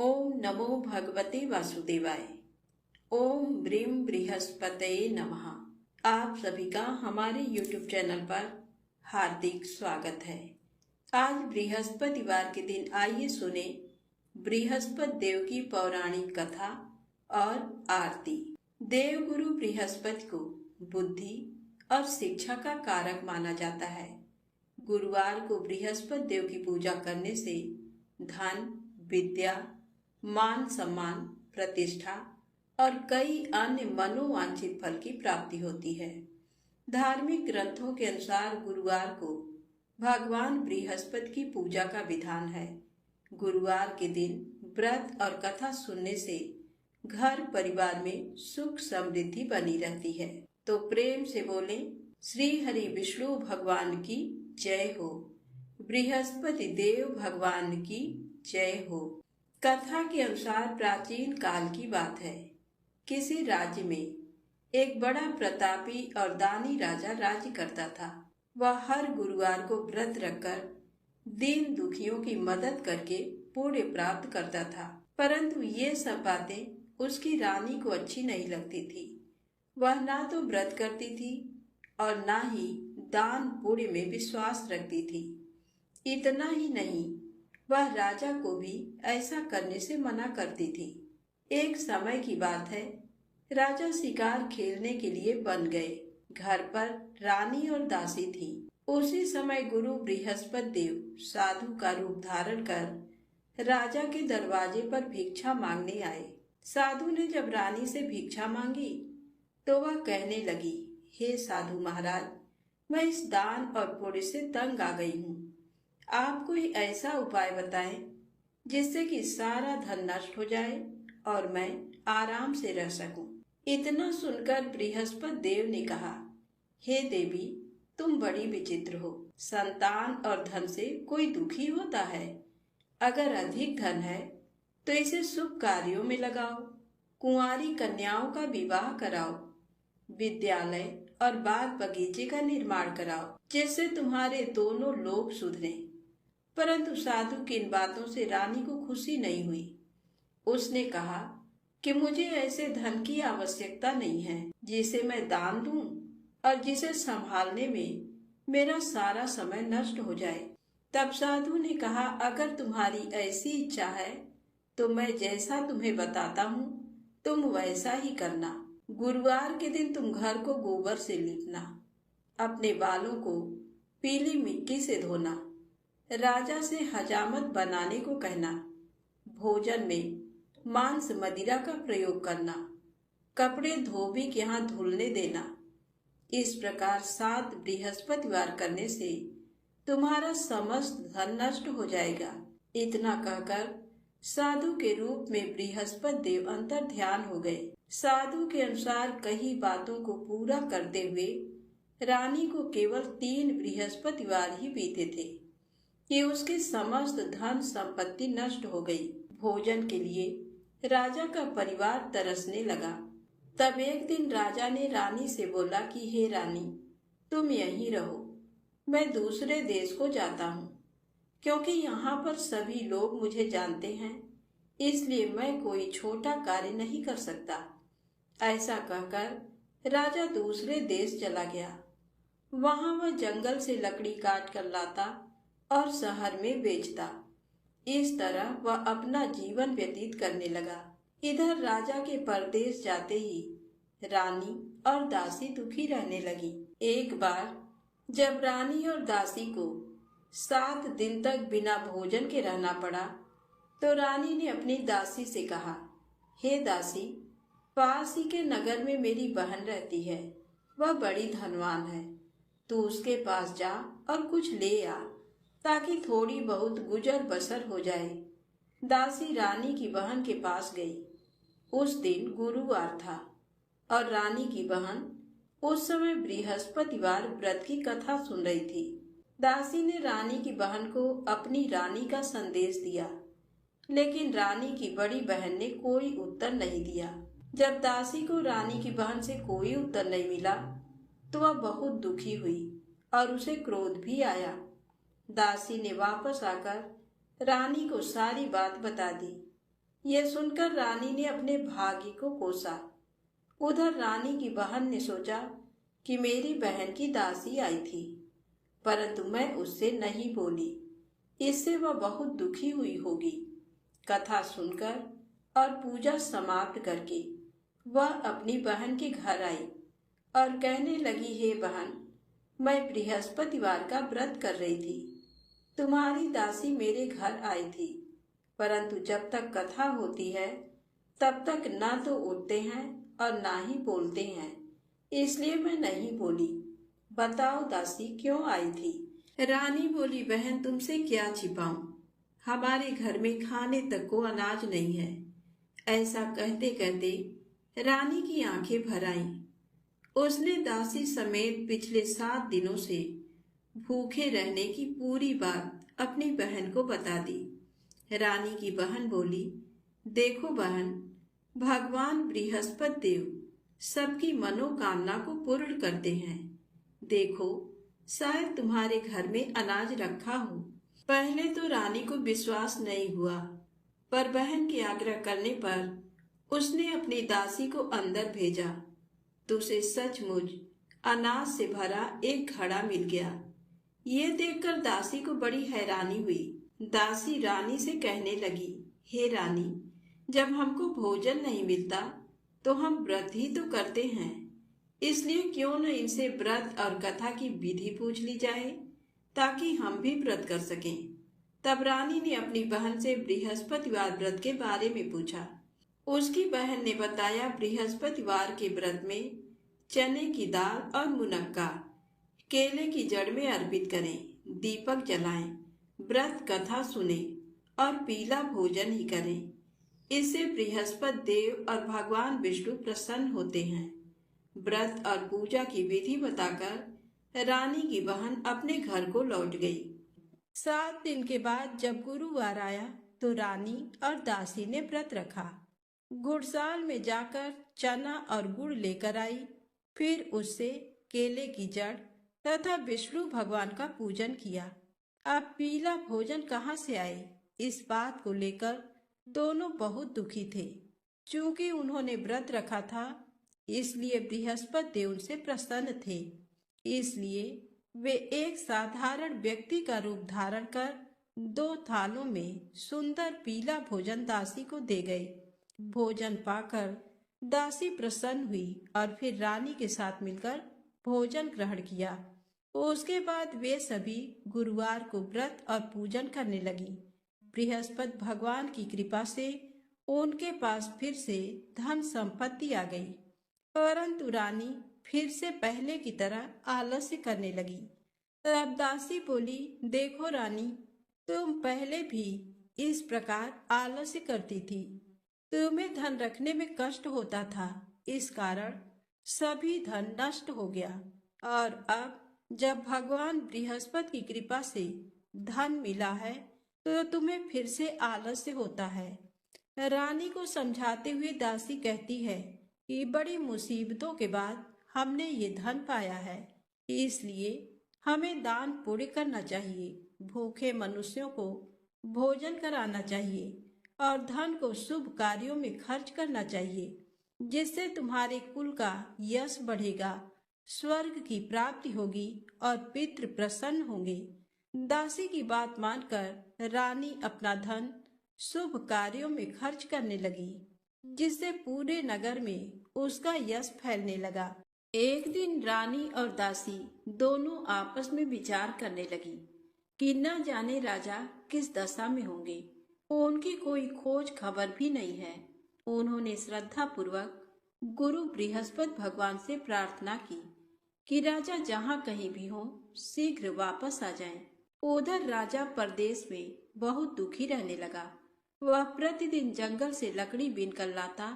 ओम नमो भगवते वासुदेवाय। ओम ब्रीम बृहस्पतये नमः। आप सभी का हमारे YouTube चैनल पर हार्दिक स्वागत है। आज बृहस्पतिवार के दिन आइए सुने बृहस्पति देव की पौराणिक कथा और आरती। देवगुरु बृहस्पति को बुद्धि और शिक्षा का कारक माना जाता है। गुरुवार को बृहस्पति देव की पूजा करने से धन, विद्या, मान सम्मान, प्रतिष्ठा और कई अन्य मनोवांछित फल की प्राप्ति होती है। धार्मिक ग्रंथों के अनुसार गुरुवार को भगवान बृहस्पति की पूजा का विधान है। गुरुवार के दिन व्रत और कथा सुनने से घर परिवार में सुख समृद्धि बनी रहती है। तो प्रेम से बोलें, श्री हरि विष्णु भगवान की जय हो, बृहस्पति देव भगवान की जय हो। कथा के अनुसार प्राचीन काल की बात है। किसी राज्य में एक बड़ा प्रतापी और दानी राजा राज्य करता था। वह हर गुरुवार को व्रत रखकर दीन दुखियों की मदद करके पुण्य प्राप्त करता था। परंतु ये सब बातें उसकी रानी को अच्छी नहीं लगती थी। वह ना तो व्रत करती थी और ना ही दान पुण्य में विश्वास रखती थी। इतना ही नहीं, वह राजा को भी ऐसा करने से मना करती थी। एक समय की बात है, राजा शिकार खेलने के लिए बन गए। घर पर रानी और दासी थी। उसी समय गुरु बृहस्पति देव साधु का रूप धारण कर राजा के दरवाजे पर भिक्षा मांगने आए। साधु ने जब रानी से भिक्षा मांगी तो वह कहने लगी, हे साधु महाराज, मैं इस दान और पुण्य से तंग आ गई हूँ। आप कोई ऐसा उपाय बताएं जिससे कि सारा धन नष्ट हो जाए और मैं आराम से रह सकूं। इतना सुनकर बृहस्पति देव ने कहा, हे देवी, तुम बड़ी विचित्र हो। संतान और धन से कोई दुखी होता है? अगर अधिक धन है तो इसे शुभ कार्यों में लगाओ, कुंवारी कन्याओं का विवाह कराओ, विद्यालय और बाग बगीचे का निर्माण कराओ, जिससे तुम्हारे दोनों लोग सुधरें। परंतु साधु की इन बातों से रानी को खुशी नहीं हुई। उसने कहा कि मुझे ऐसे धन की आवश्यकता नहीं है जिसे मैं दान दूं और जिसे संभालने में मेरा सारा समय नष्ट हो जाए। तब साधु ने कहा, अगर तुम्हारी ऐसी इच्छा है तो मैं जैसा तुम्हें बताता हूँ तुम वैसा ही करना। गुरुवार के दिन तुम घर को गोबर से लीपना, अपने बालों को पीली मिट्टी से धोना, राजा से हजामत बनाने को कहना, भोजन में मांस मदिरा का प्रयोग करना, कपड़े धोबी के यहाँ धुलने देना। इस प्रकार 7 बृहस्पतिवार करने से तुम्हारा समस्त धन नष्ट हो जाएगा। इतना कहकर साधु के रूप में बृहस्पति देव अंतर ध्यान हो गए। साधु के अनुसार कई बातों को पूरा करते हुए रानी को केवल 3 बृहस्पतिवार ही बीते थे कि उसकी समस्त धन संपत्ति नष्ट हो गई। भोजन के लिए राजा का परिवार तरसने लगा। तब एक दिन राजा ने रानी से बोला कि हे रानी, तुम यहीं रहो, मैं दूसरे देश को जाता हूँ, क्योंकि यहाँ पर सभी लोग मुझे जानते हैं, इसलिए मैं कोई छोटा कार्य नहीं कर सकता। ऐसा कहकर राजा दूसरे देश चला गया। वहां वह जंगल से लकड़ी काट कर लाता और शहर में बेचता। इस तरह वह अपना जीवन व्यतीत करने लगा। इधर राजा के परदेश जाते ही रानी और दासी दुखी रहने लगी। एक बार जब रानी और दासी को 7 दिन तक बिना भोजन के रहना पड़ा तो रानी ने अपनी दासी से कहा, हे दासी, पास ही के नगर में मेरी बहन रहती है, वह बड़ी धनवान है, तू उसके पास जा और कुछ ले आ ताकि थोड़ी बहुत गुजर बसर हो जाए। दासी रानी की बहन के पास गई। उस दिन गुरुवार था और रानी की बहन उस समय बृहस्पतिवार व्रत की कथा सुन रही थी। दासी ने रानी की बहन को अपनी रानी का संदेश दिया, लेकिन रानी की बड़ी बहन ने कोई उत्तर नहीं दिया। जब दासी को रानी की बहन से कोई उत्तर नहीं मिला तो वह बहुत दुखी हुई और उसे क्रोध भी आया। दासी ने वापस आकर रानी को सारी बात बता दी। यह सुनकर रानी ने अपने भाग्य को कोसा। उधर रानी की बहन ने सोचा कि मेरी बहन की दासी आई थी, परंतु मैं उससे नहीं बोली, इससे वह बहुत दुखी हुई होगी। कथा सुनकर और पूजा समाप्त करके वह अपनी बहन के घर आई और कहने लगी, हे बहन, मैं बृहस्पतिवार का व्रत कर रही थी। तुम्हारी दासी मेरे घर आई थी, परंतु जब तक कथा होती है तब तक ना तो उठते हैं और ना ही बोलते हैं, इसलिए मैं नहीं बोली। बताओ दासी क्यों आई थी? रानी बोली, बहन तुमसे क्या छिपाऊं, हमारे घर में खाने तक को अनाज नहीं है। ऐसा कहते कहते रानी की आंखें भर आईं। उसने दासी समेत पिछले 7 दिनों से भूखे रहने की पूरी बात अपनी बहन को बता दी। रानी की बहन बोली, देखो बहन, भगवान बृहस्पति देव सबकी मनोकामना को पूर्ण करते हैं। देखो, शायद तुम्हारे घर में अनाज रखा हो। पहले तो रानी को विश्वास नहीं हुआ, पर बहन के आग्रह करने पर उसने अपनी दासी को अंदर भेजा तो उसे सचमुच अनाज से भरा एक घड़ा मिल गया। ये देखकर दासी को बड़ी हैरानी हुई। दासी रानी से कहने लगी, हे रानी, जब हमको भोजन नहीं मिलता तो हम व्रत ही तो करते हैं, इसलिए क्यों न इनसे व्रत और कथा की विधि पूछ ली जाए ताकि हम भी व्रत कर सकें। तब रानी ने अपनी बहन से बृहस्पतिवार व्रत के बारे में पूछा। उसकी बहन ने बताया, बृहस्पतिवार के व्रत में चने की दाल और मुनक्का केले की जड़ में अर्पित करें, दीपक जलाएं, व्रत कथा सुने और पीला भोजन ही करें। इससे बृहस्पति देव और भगवान विष्णु प्रसन्न होते हैं। व्रत और पूजा की विधि बताकर रानी की बहन अपने घर को लौट गई। 7 दिन के बाद जब गुरुवार आया तो रानी और दासी ने व्रत रखा। गुड़साल में जाकर चना और गुड़ लेकर आई, फिर उससे केले की जड़ तथा विष्णु भगवान का पूजन किया। अब पीला भोजन कहाँ से आए, इस बात को लेकर दोनों बहुत दुखी थे। चूंकि उन्होंने व्रत रखा था, इसलिए बृहस्पति देव उनसे प्रसन्न थे। इसलिए वे एक साधारण व्यक्ति का रूप धारण कर 2 थालों में सुंदर पीला भोजन दासी को दे गए। भोजन पाकर दासी प्रसन्न हुई और फिर रानी के साथ मिलकर भोजन ग्रहण किया। उसके बाद वे सभी गुरुवार को व्रत और पूजन करने लगी। बृहस्पति भगवान की कृपा से उनके पास फिर से धन संपत्ति आ गई, परंतु रानी फिर से पहले की तरह आलस्य करने लगी। तब दासी बोली, देखो रानी, तुम पहले भी इस प्रकार आलस्य करती थी। तुम्हें धन रखने में कष्ट होता था, इस कारण सभी धन नष्ट हो गया, और अब जब भगवान बृहस्पति की कृपा से धन मिला है तो तुम्हें फिर से आलस्य होता है। रानी को समझाते हुए दासी कहती है कि बड़ी मुसीबतों के बाद हमने ये धन पाया है, इसलिए हमें दान पुण्य करना चाहिए, भूखे मनुष्यों को भोजन कराना चाहिए और धन को शुभ कार्यों में खर्च करना चाहिए, जिससे तुम्हारे कुल का यश बढ़ेगा, स्वर्ग की प्राप्ति होगी और पितृ प्रसन्न होंगे। दासी की बात मानकर रानी अपना धन शुभ कार्यों में खर्च करने लगी, जिससे पूरे नगर में उसका यश फैलने लगा। एक दिन रानी और दासी दोनों आपस में विचार करने लगी कि न जाने राजा किस दशा में होंगे। उनकी कोई खोज खबर भी नहीं है। उन्होंने श्रद्धा पूर्वक गुरु बृहस्पति भगवान से प्रार्थना की कि राजा जहाँ कहीं भी हो शीघ्र वापस आ जाएं। उधर राजा परदेश में बहुत दुखी रहने लगा। वह प्रतिदिन जंगल से लकड़ी बीनकर लाता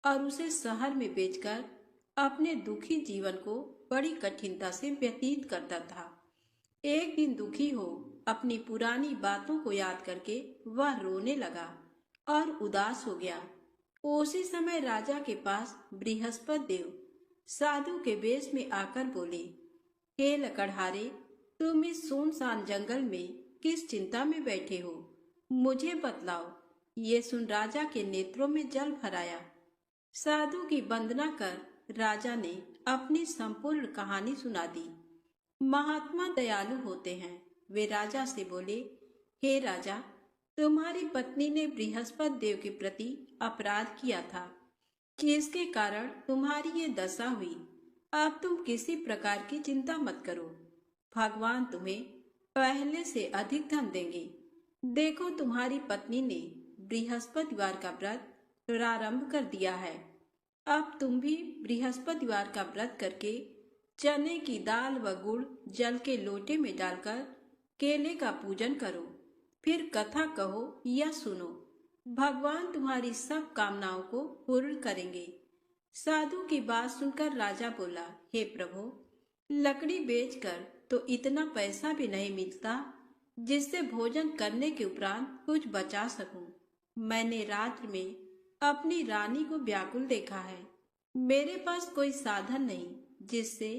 और उसे शहर में बेचकर अपने दुखी जीवन को बड़ी कठिनता से व्यतीत करता था। एक दिन दुखी हो अपनी पुरानी बातों को याद करके वह रोने लगा और उदास हो गया। उसी समय राजा के पास बृहस्पति देव साधु के वेश में आकर बोले, हे लकड़हारे, तुम इस सुनसान जंगल में किस चिंता में बैठे हो? मुझे बतलाओ, ये सुन राजा के नेत्रों में जल भर आया। साधु की वंदना कर राजा ने अपनी संपूर्ण कहानी सुना दी। महात्मा दयालु होते हैं। वे राजा से बोले, हे राजा, तुम्हारी पत्नी ने बृहस्पति देव के प्रति अपराध किया था, जिसके कारण तुम्हारी ये दशा हुई। अब तुम किसी प्रकार की चिंता मत करो, भगवान तुम्हें पहले से अधिक धन देंगे। देखो, तुम्हारी पत्नी ने बृहस्पतिवार का व्रत प्रारंभ कर दिया है। अब तुम भी बृहस्पतिवार का व्रत करके चने की दाल व गुड़ जल के लोटे में डालकर केले का पूजन करो, फिर कथा कहो या सुनो। भगवान तुम्हारी सब कामनाओं को पूर्ण करेंगे। साधु की बात सुनकर राजा बोला, हे प्रभु, लकड़ी बेचकर तो इतना पैसा भी नहीं मिलता जिससे भोजन करने के उपरांत कुछ बचा सकूं। मैंने रात्र में अपनी रानी को व्याकुल देखा है। मेरे पास कोई साधन नहीं जिससे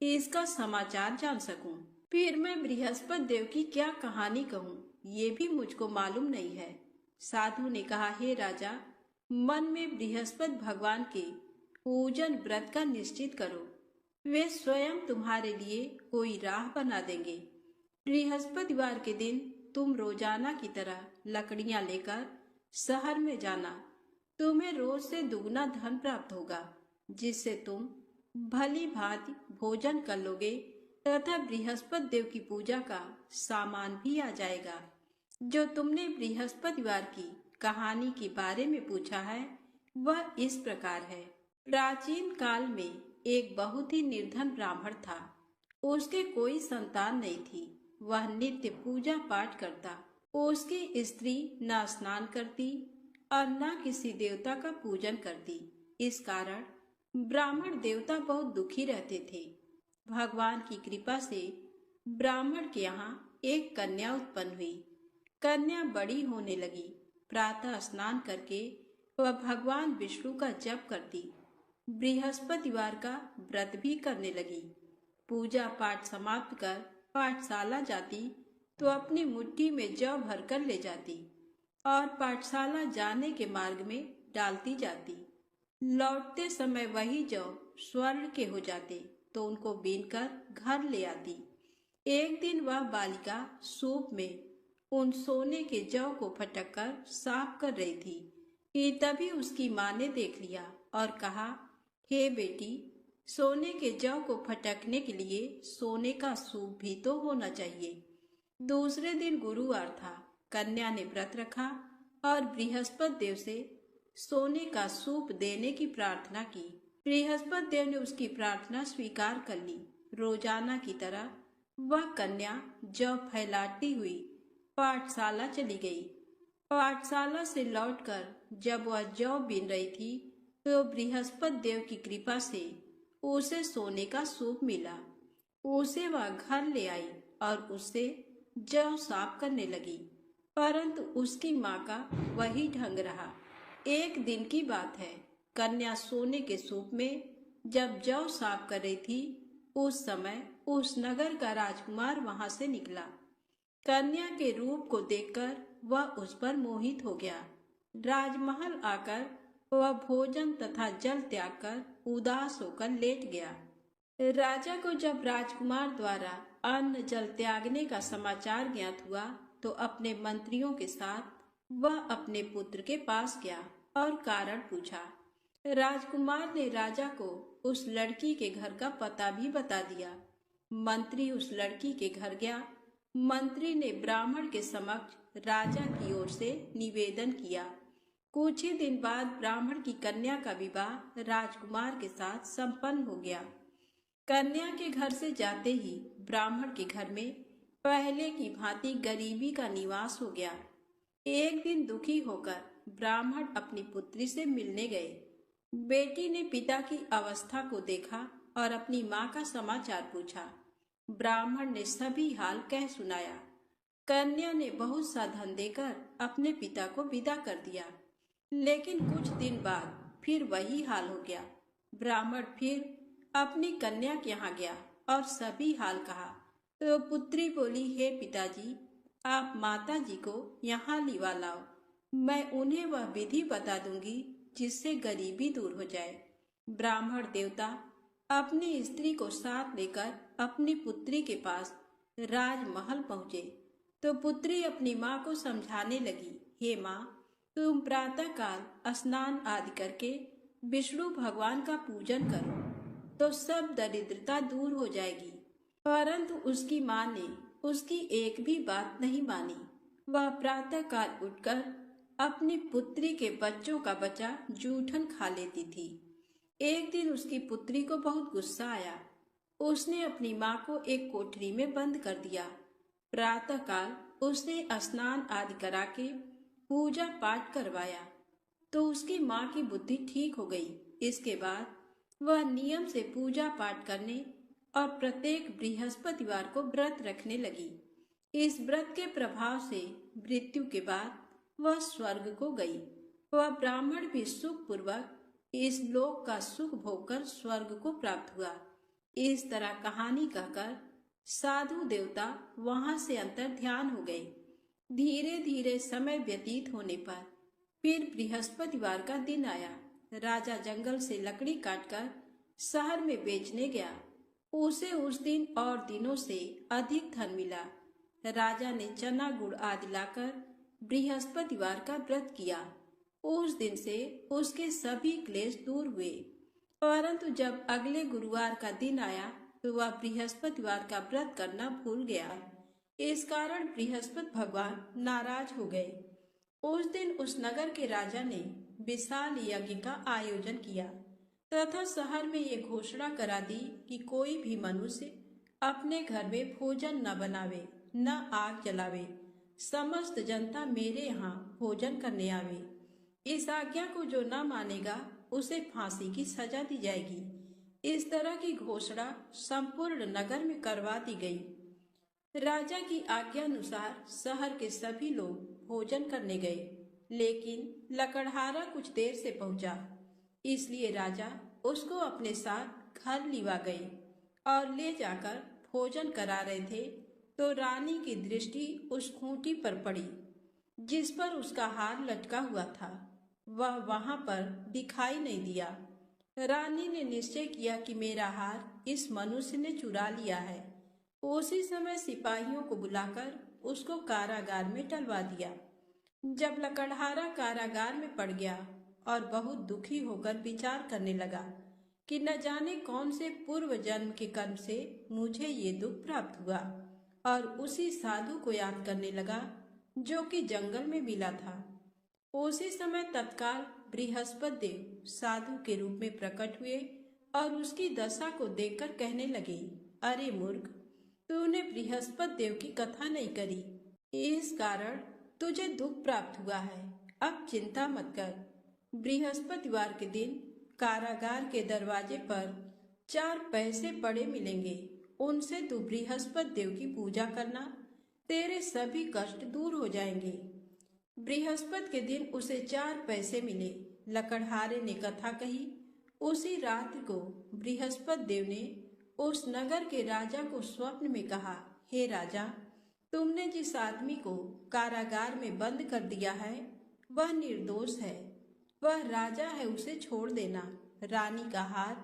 इसका समाचार जान सकूं। फिर मैं बृहस्पति देव की क्या कहानी कहूं, ये भी मुझको मालूम नहीं है। साधु ने कहा, हे राजा, मन में बृहस्पति भगवान के पूजन व्रत का निश्चित करो। वे स्वयं तुम्हारे लिए कोई राह बना देंगे। बृहस्पतिवार के दिन तुम रोजाना की तरह लकड़ियां लेकर शहर में जाना। तुम्हें रोज से दुगना धन प्राप्त होगा, जिससे तुम भली भांति भोजन कर लोगे तथा बृहस्पति देव की पूजा का सामान भी आ जाएगा। जो तुमने बृहस्पतिवार की कहानी के बारे में पूछा है, वह इस प्रकार है। प्राचीन काल में एक बहुत ही निर्धन ब्राह्मण था। उसके कोई संतान नहीं थी। वह नित्य पूजा पाठ करता। उसकी स्त्री न स्नान करती और न किसी देवता का पूजन करती। इस कारण ब्राह्मण देवता बहुत दुखी रहते थे। भगवान की कृपा से ब्राह्मण के यहाँ एक कन्या उत्पन्न हुई। कन्या बड़ी होने लगी। प्रातः स्नान करके वह भगवान विष्णु का जप करती। बृहस्पतिवार का व्रत भी करने लगी। पूजा पाठ समाप्त कर पाठशाला जाती तो अपनी मुट्ठी में जौ भरकर ले जाती और पाठशाला जाने के मार्ग में डालती जाती। लौटते समय वही जौ स्वर्ण के हो जाते तो उनको बीनकर घर ले आती। एक दिन वह बालिका सूप में उन सोने के जौ को फटक कर साफ कर रही थी कि तभी उसकी माँ ने देख लिया और कहा, हे बेटी, सोने के जौ को फटकने के लिए सोने का सूप भी तो होना चाहिए। दूसरे दिन गुरुवार था। कन्या ने व्रत रखा और बृहस्पति देव से सोने का सूप देने की प्रार्थना की। बृहस्पति देव ने उसकी प्रार्थना स्वीकार कर ली। रोजाना की तरह वह कन्या जौ फैलाती हुई पाठशाला चली गई। पाठशाला से लौटकर जब वह जौ बीन रही थी तो बृहस्पति देव की कृपा से उसे सोने का सूप मिला। उसे वह घर ले आई और उससे जौ साफ करने लगी, परंतु उसकी माँ का वही ढंग रहा। एक दिन की बात है, कन्या सोने के सूप में जब जौ साफ कर रही थी, उस समय उस नगर का राजकुमार वहां से निकला। कन्या के रूप को देखकर वह उस पर मोहित हो गया। राजमहल आकर वह भोजन तथा जल त्याग कर उदास होकर लेट गया। राजा को जब राजकुमार द्वारा अन्न जल त्यागने का समाचार ज्ञात हुआ तो अपने मंत्रियों के साथ वह अपने पुत्र के पास गया और कारण पूछा। राजकुमार ने राजा को उस लड़की के घर का पता भी बता दिया। मंत्री उस लड़की के घर गया। मंत्री ने ब्राह्मण के समक्ष राजा की ओर से निवेदन किया। कुछ ही दिन बाद ब्राह्मण की कन्या का विवाह राजकुमार के साथ संपन्न हो गया। कन्या के घर से जाते ही ब्राह्मण के घर में पहले की भांति गरीबी का निवास हो गया। एक दिन दुखी होकर ब्राह्मण अपनी पुत्री से मिलने गए। बेटी ने पिता की अवस्था को देखा और अपनी माँ का समाचार पूछा। ब्राह्मण ने सभी हाल कह सुनाया। कन्या ने बहुत सा धन देकर अपने पिता को विदा कर दिया, लेकिन कुछ दिन बाद फिर वही हाल हो गया। ब्राह्मण फिर अपनी कन्या के यहाँ गया और सभी हाल कहा तो पुत्री बोली, हे पिताजी, आप माता जी को यहाँ लिवा लाओ। मैं उन्हें वह विधि बता दूंगी जिससे गरीबी दूर हो जाए। ब्राह्मण देवता अपनी स्त्री को साथ लेकर अपनी पुत्री के पास राजमहल पहुंचे तो पुत्री अपनी माँ को समझाने लगी, हे माँ, तुम प्रातः काल स्नान आदि करके विष्णु भगवान का पूजन करो तो सब दरिद्रता दूर हो जाएगी। परंतु उसकी माँ ने उसकी एक भी बात नहीं मानी। वह प्रातः काल उठकर अपनी पुत्री के बच्चों का बचा जूठन खा लेती थी। एक दिन उसकी पुत्री को बहुत गुस्सा आया। उसने अपनी माँ को एक कोठरी में बंद कर दिया। प्रातः काल उसने स्नान आदि करा के पूजा पाठ करवाया तो उसकी माँ की बुद्धि ठीक हो गई। इसके बाद वह नियम से पूजा पाठ करने और प्रत्येक बृहस्पतिवार को व्रत रखने लगी। इस व्रत के प्रभाव से मृत्यु के बाद वह स्वर्ग को गई। वह ब्राह्मण भी सुख पूर्वक इस लोक का सुख भोगकर स्वर्ग को प्राप्त हुआ। इस तरह कहानी कहकर साधु देवता वहां से अंतर ध्यान हो गए। धीरे धीरे समय व्यतीत होने पर फिर बृहस्पतिवार का दिन आया। राजा जंगल से लकड़ी काटकर शहर में बेचने गया। उसे उस दिन और दिनों से अधिक धन मिला। राजा ने चना गुड़ आदि लाकर बृहस्पतिवार का व्रत किया। उस दिन से उसके सभी क्लेश दूर हुए। परंतु जब अगले गुरुवार का दिन आया तो वह बृहस्पतिवार का व्रत करना भूल गया। इस कारण बृहस्पति भगवान नाराज हो गए। उस दिन उस नगर के राजा ने विशाल यज्ञ का आयोजन किया तथा शहर में ये घोषणा करा दी कि कोई भी मनुष्य अपने घर में भोजन न बनावे, न आग जलावे। समस्त जनता मेरे यहाँ भोजन करने आवे। इस आज्ञा को जो न मानेगा उसे फांसी की सजा दी जाएगी। इस तरह की घोषणा संपूर्ण नगर में करवा दी गई। राजा की आज्ञा अनुसार शहर के सभी लोग भोजन करने गए, लेकिन लकड़हारा कुछ देर से पहुंचा। इसलिए राजा उसको अपने साथ घर लिवा गए और ले जाकर भोजन करा रहे थे तो रानी की दृष्टि उस खूंटी पर पड़ी जिस पर उसका हार लटका हुआ था। वह वहां पर दिखाई नहीं दिया। रानी ने निश्चय किया कि मेरा हार इस मनुष्य ने चुरा लिया है। उसी समय सिपाहियों को बुलाकर उसको कारागार में डलवा दिया। जब लकड़हारा कारागार में पड़ गया और बहुत दुखी होकर विचार करने लगा कि न जाने कौन से पूर्व जन्म के कर्म से मुझे ये दुख प्राप्त हुआ, और उसी साधु को याद करने लगा जो कि जंगल में मिला था। उसी समय तत्काल बृहस्पति देव साधु के रूप में प्रकट हुए और उसकी दशा को देखकर कहने लगे, अरे मूर्ख, तूने बृहस्पति देव की कथा नहीं करी, इस कारण तुझे दुख प्राप्त हुआ है। अब चिंता मत कर। बृहस्पतिवार के दिन कारागार के दरवाजे पर 4 पैसे पड़े मिलेंगे। उनसे तू बृहस्पति देव की पूजा करना, तेरे सभी कष्ट दूर हो जाएंगे। बृहस्पति के दिन उसे 4 पैसे मिले। लकड़हारे ने कथा कही। उसी रात्रि को बृहस्पति देव ने उस नगर के राजा को स्वप्न में कहा, हे राजा, तुमने जिस आदमी को कारागार में बंद कर दिया है वह निर्दोष है। वह राजा है, उसे छोड़ देना। रानी का हार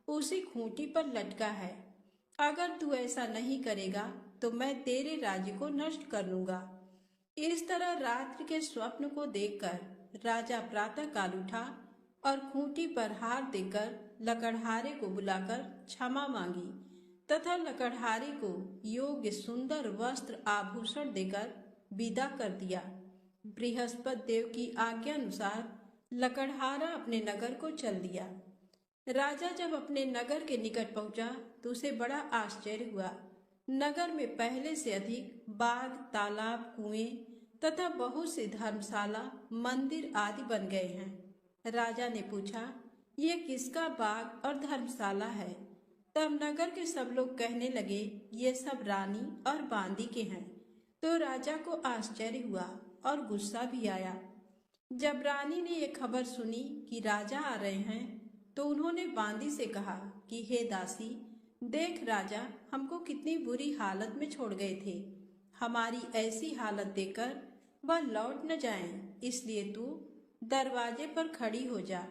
उसी खूंटी पर लटका है। अगर तू ऐसा नहीं करेगा तो मैं तेरे राज्य को नष्ट कर लूंगा। इस तरह रात्रि के स्वप्न को देखकर राजा प्रातः काल उठा और खूंटी पर हार देकर लकड़हारे को बुलाकर क्षमा मांगी तथा लकड़हारे को योग्य सुंदर वस्त्र आभूषण देकर विदा कर दिया। बृहस्पति देव की आज्ञा अनुसार लकड़हारा अपने नगर को चल दिया। राजा जब अपने नगर के निकट पहुंचा तो उसे बड़ा आश्चर्य हुआ। नगर में पहले से अधिक बाग, तालाब, कुएं तथा बहुत सी धर्मशाला, मंदिर आदि बन गए हैं। राजा ने पूछा, ये किसका बाग और धर्मशाला है? तब नगर के सब लोग कहने लगे, ये सब रानी और बांदी के हैं। तो राजा को आश्चर्य हुआ और गुस्सा भी आया। जब रानी ने ये खबर सुनी कि राजा आ रहे हैं तो उन्होंने बांदी से कहा कि हे दासी, देख राजा हमको कितनी बुरी हालत में छोड़ गए थे। हमारी ऐसी हालत देखकर वह लौट न जाएं, इसलिए तू दरवाजे पर खड़ी हो जा।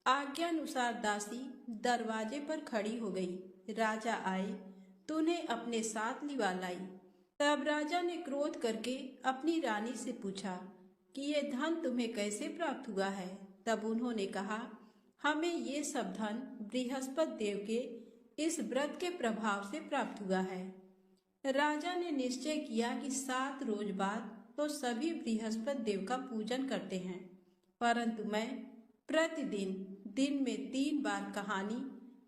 आज्ञानुसार दासी दरवाजे पर खड़ी हो गई। राजा आए तो उन्हें अपने साथ लिवा लाई। तब राजा ने क्रोध करके अपनी रानी से पूछा कि ये धन तुम्हें कैसे प्राप्त हुआ है। तब उन्होंने कहा, हमें ये सब धन बृहस्पति देव के इस व्रत के प्रभाव से प्राप्त हुआ है। राजा ने निश्चय किया कि 7 रोज बाद तो सभी बृहस्पति देव का पूजन करते हैं, परंतु मैं प्रतिदिन दिन में 3 बार कहानी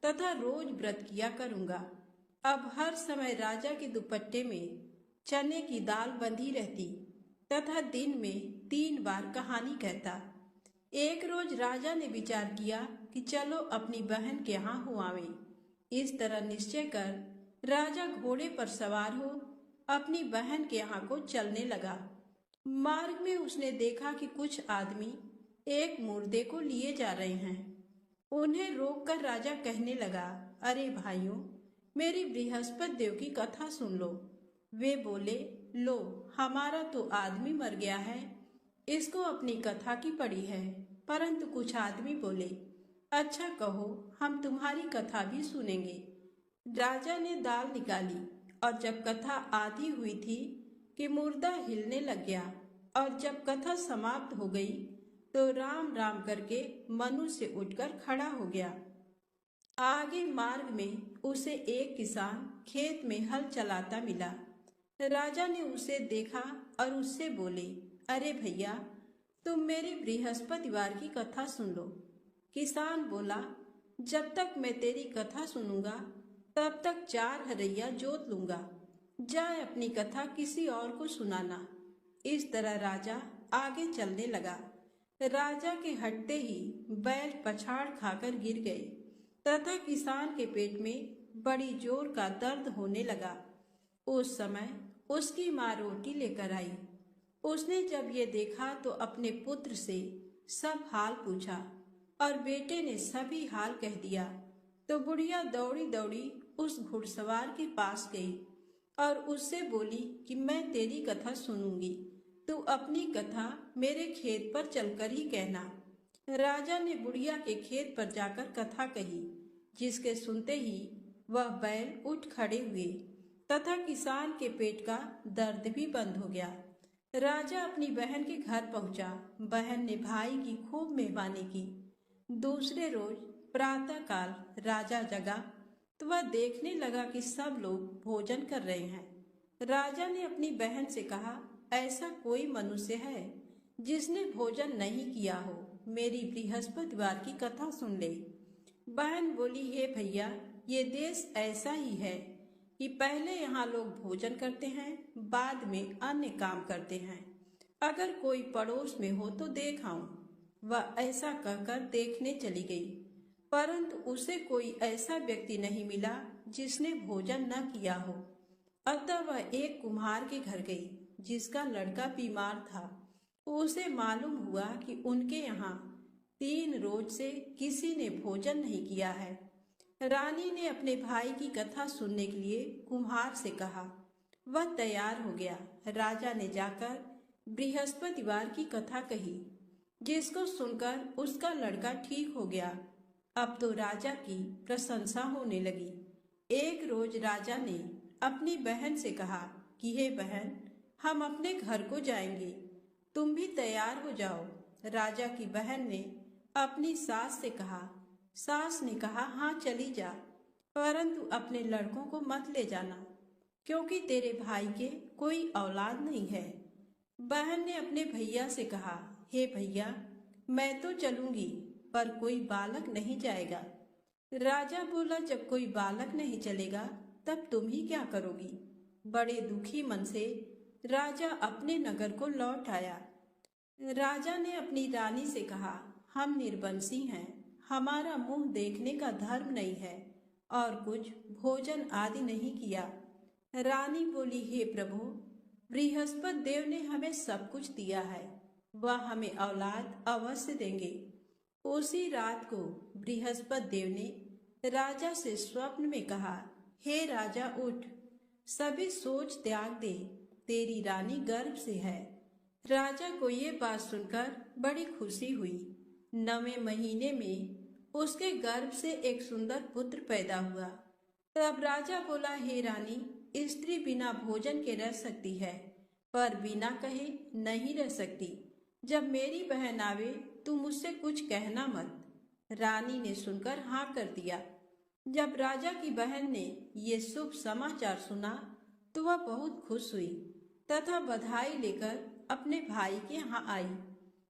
तथा रोज व्रत किया करूंगा। अब हर समय राजा के दुपट्टे में चने की दाल बंधी रहती तथा दिन में 3 बार कहानी कहता। एक रोज राजा ने विचार किया कि चलो अपनी बहन के यहाँ हो आवें। इस तरह निश्चय कर राजा घोड़े पर सवार हो अपनी बहन के यहाँ को चलने लगा। मार्ग में उसने देखा कि कुछ आदमी एक मुर्दे को लिए जा रहे हैं। उन्हें रोककर राजा कहने लगा, अरे भाइयों, मेरी बृहस्पति देव की कथा सुन लो। वे बोले, लो, हमारा तो आदमी मर गया है, इसको अपनी कथा की पड़ी है। परंतु कुछ आदमी बोले, अच्छा कहो, हम तुम्हारी कथा भी सुनेंगे। राजा ने दाल निकाली और जब कथा आधी हुई थी कि मुर्दा हिलने लग गया, और जब कथा समाप्त हो गई तो राम राम करके मनुष्य उठकर खड़ा हो गया। आगे मार्ग में उसे एक किसान खेत में हल चलाता मिला। राजा ने उसे देखा और उससे बोले, अरे भैया, तुम मेरी बृहस्पतिवार की कथा सुन लो। किसान बोला, जब तक मैं तेरी कथा सुनूंगा तब तक 4 हरैया जोत लूंगा। जाए अपनी कथा किसी और को सुनाना। इस तरह राजा आगे चलने लगा। राजा के हटते ही बैल पछाड़ खाकर गिर गए तथा किसान के पेट में बड़ी जोर का दर्द होने लगा। उस समय उसकी माँ रोटी लेकर आई। उसने जब ये देखा तो अपने पुत्र से सब हाल पूछा और बेटे ने सभी हाल कह दिया। तो बुढ़िया दौड़ी दौड़ी उस घुड़सवार के पास गई और उससे बोली कि मैं तेरी कथा सुनूंगी, तू अपनी कथा मेरे खेत पर चलकर ही कहना। राजा ने बुढ़िया के खेत पर जाकर कथा कही, जिसके सुनते ही वह बैल उठ खड़े हुए तथा किसान के पेट का दर्द भी बंद हो गया। राजा अपनी बहन के घर पहुंचा। बहन ने भाई की खूब मेहमानी की। दूसरे रोज प्रातः काल राजा जगा तो वह देखने लगा कि सब लोग भोजन कर रहे हैं। राजा ने अपनी बहन से कहा, ऐसा कोई मनुष्य है जिसने भोजन नहीं किया हो, मेरी बृहस्पतिवार की कथा सुन ले। बहन बोली, हे भैया, ये देश ऐसा ही है कि पहले यहाँ लोग भोजन करते हैं, बाद में अन्य काम करते हैं। अगर कोई पड़ोस में हो तो देख आऊं। वह ऐसा कहकर देखने चली गई, परंतु उसे कोई ऐसा व्यक्ति नहीं मिला जिसने भोजन न किया हो। अतः वह एक कुम्हार के घर गई जिसका लड़का बीमार था। उसे मालूम हुआ कि उनके यहाँ 3 रोज से किसी ने भोजन नहीं किया है। रानी ने अपने भाई की कथा सुनने के लिए कुम्हार से कहा। वह तैयार हो गया। राजा ने जाकर बृहस्पतिवार की कथा कही, जिसको सुनकर उसका लड़का ठीक हो गया। अब तो राजा की प्रशंसा होने लगी। एक रोज राजा ने अपनी बहन से कहा कि हे बहन, हम अपने घर को जाएंगे, तुम भी तैयार हो जाओ। राजा की बहन ने अपनी सास से कहा। सास ने कहा, हाँ चली जा, परंतु अपने लड़कों को मत ले जाना, क्योंकि तेरे भाई के कोई औलाद नहीं है। बहन ने अपने भैया से कहा, हे भैया, मैं तो चलूंगी, पर कोई बालक नहीं जाएगा। राजा बोला, जब कोई बालक नहीं चलेगा तब तुम ही क्या करोगी। बड़े दुखी मन से राजा अपने नगर को लौट आया। राजा ने अपनी रानी से कहा, हम निर्वंशी हैं, हमारा मुंह देखने का धर्म नहीं है और कुछ भोजन आदि नहीं किया। रानी बोली, हे प्रभु, बृहस्पति देव ने हमें सब कुछ दिया है, वह हमें औलाद अवश्य देंगे। उसी रात को बृहस्पति देव ने राजा से स्वप्न में कहा, हे राजा, उठ, सभी सोच त्याग दे, तेरी रानी गर्भ से है। राजा को ये बात सुनकर बड़ी खुशी हुई। 9वें महीने में उसके गर्भ से एक सुंदर पुत्र पैदा हुआ। तब राजा बोला, हे रानी, स्त्री बिना भोजन के रह सकती है, पर बिना कहे नहीं रह सकती। जब मेरी बहन आवे तू मुझसे कुछ कहना मत। रानी ने सुनकर हाँ कर दिया। जब राजा की बहन ने ये शुभ समाचार सुना तो वह बहुत खुश हुई तथा बधाई लेकर अपने भाई के यहाँ आई।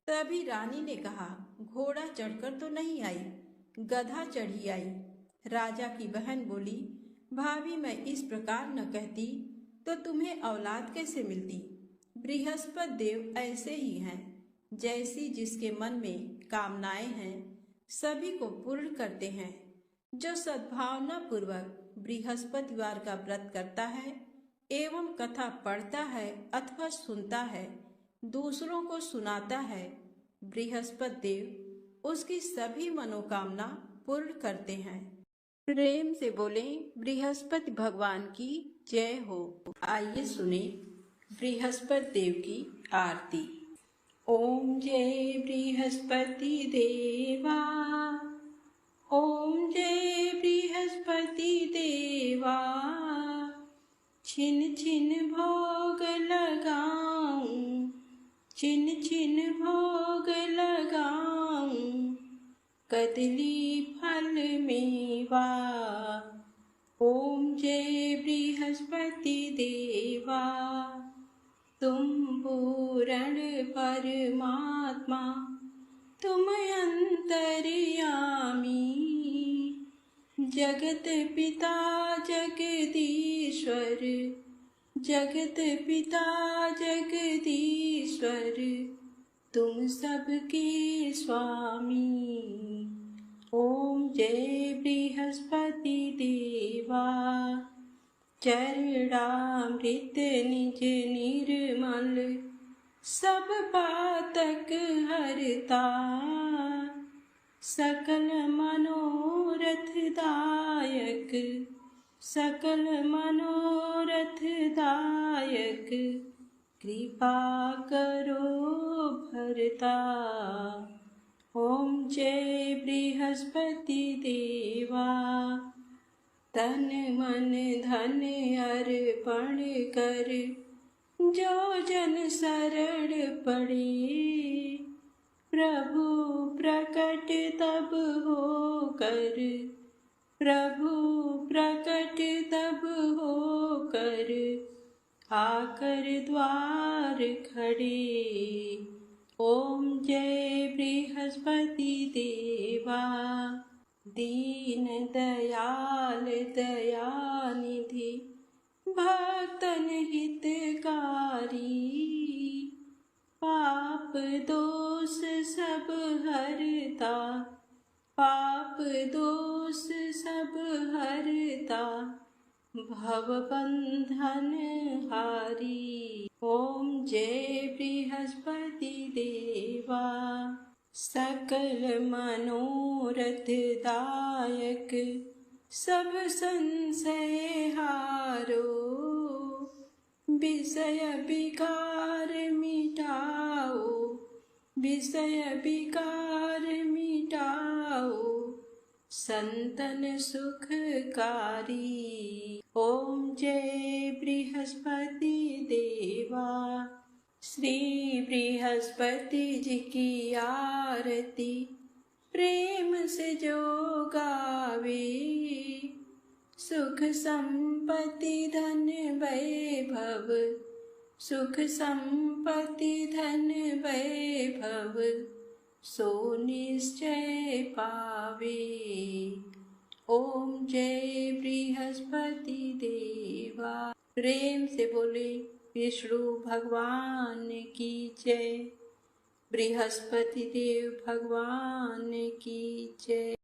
तभी रानी ने कहा, घोड़ा चढ़कर तो नहीं आई, गधा चढ़ी आई। राजा की बहन बोली, भाभी, मैं इस प्रकार न कहती तो तुम्हें औलाद कैसे मिलती। बृहस्पति देव ऐसे ही हैं, जैसी जिसके मन में कामनाएं हैं सभी को पूर्ण करते हैं। जो सद्भावना पूर्वक बृहस्पतिवार का व्रत करता है एवं कथा पढ़ता है अथवा सुनता है, दूसरों को सुनाता है, बृहस्पति देव उसकी सभी मनोकामना पूर्ण करते हैं। प्रेम से बोले बृहस्पति भगवान की जय हो। आइए सुने बृहस्पति देव की आरती। ओम जय बृहस्पति देवा, ओम जय बृहस्पति देवा। छिन छिन भोग लगाऊं, छिन छिन भोग लगाऊं, कदली फल मेवा। ओम जय बृहस्पति देवा, तुम पूर्ण परमात्मा, तुम अंतर्यामी, जगत पिता जगदीश्वर, जगत पिता जगदीश्वर, तुम सबके स्वामी। ओम जय बृहस्पति देवा, चरणामृत निज निर्मल, सब पातक हरता, सकल मनोरथ दायक, सकल मनोरथ दायक, कृपा करो भरता। ओम जय बृहस्पति देवा, तन मन धन अर्पण कर, जो जन शरण पड़े, प्रभु प्रकट तब होकर, प्रभु प्रकट तब होकर, आकर द्वार खड़े। ओम जय बृहस्पति देवा, दीन दयाल दयानिधि, भक्तन हितकारी, पाप दोष सब हरता, पाप दोष सब हरता, भव बंधन हारी। ओम जय बृहस्पति देवा, सकल मनोरथ दायक, सब संशय हारो, विषय विकार मिटाओ, विषय विकार मिटाओ, संतन सुखकारी। ओम जय बृहस्पति देवा, श्री बृहस्पति जी की आरती प्रेम से जो गावे, सुख संपत्ति धन वैभव, सुख संपत्ति धन वैभव, सो निश्चय पावे। ओम जय बृहस्पति देवा। प्रेम से बोले विष्णु भगवान की जय, बृहस्पति देव भगवान की जय।